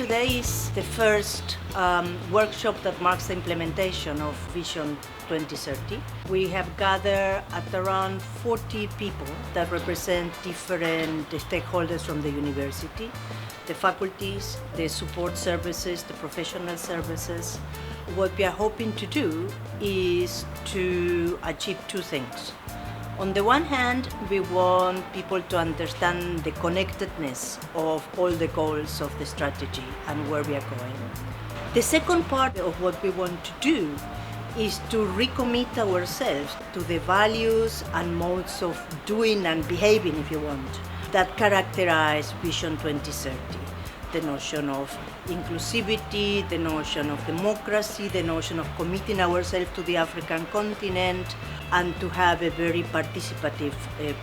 today is the first workshop that marks the implementation of Vision 2030. We have gathered at around 40 people that represent different stakeholders from the university, the faculties, the support services, the professional services. What we are hoping to do is to achieve two things. On the one hand, we want people to understand the connectedness of all the goals of the strategy and where we are going. The second part of what we want to do is to recommit ourselves to the values and modes of doing and behaving, if you want, that characterize Vision 2030. The notion of inclusivity, the notion of democracy, the notion of committing ourselves to the African continent, and to have a very participative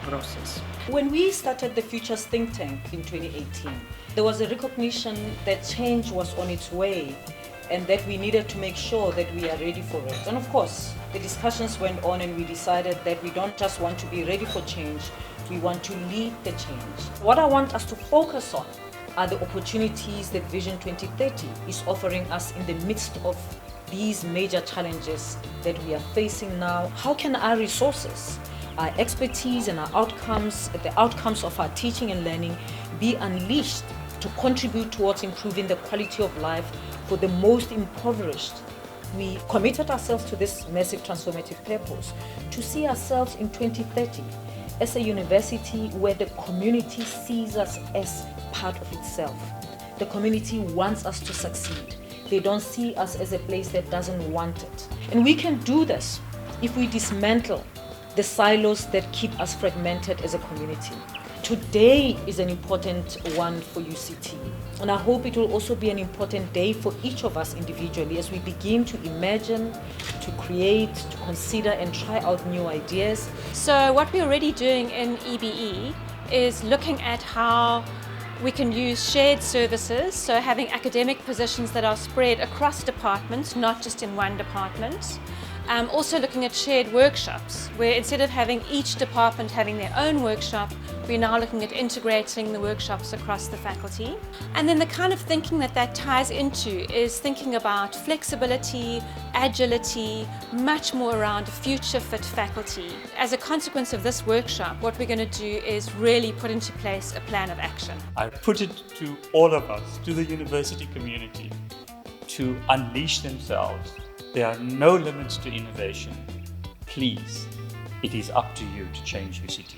process. When we started the Futures Think Tank in 2018, there was a recognition that change was on its way and that we needed to make sure that we are ready for it. And of course, the discussions went on and we decided that we don't just want to be ready for change, we want to lead the change. What I want us to focus on are the opportunities that Vision 2030 is offering us in the midst of these major challenges that we are facing now. How can our resources, our expertise and our outcomes, the outcomes of our teaching and learning be unleashed to contribute towards improving the quality of life for the most impoverished? We committed ourselves to this massive transformative purpose to see ourselves in 2030 as a university where the community sees us as part of itself. The community wants us to succeed. They don't see us as a place that doesn't want it. And we can do this if we dismantle the silos that keep us fragmented as a community. Today is an important one for UCT, and I hope it will also be an important day for each of us individually as we begin to imagine, to create, to consider and try out new ideas. So what we're already doing in EBE is looking at how we can use shared services, so having academic positions that are spread across departments, not just in one department. Also looking at shared workshops, where instead of having each department having their own workshop, we're now looking at integrating the workshops across the faculty. And then the kind of thinking that ties into is thinking about flexibility, agility, much more around future-fit faculty. As a consequence of this workshop, what we're going to do is really put into place a plan of action. I put it to all of us, to the university community, to unleash themselves. There are no limits to innovation. Please, it is up to you to change UCT.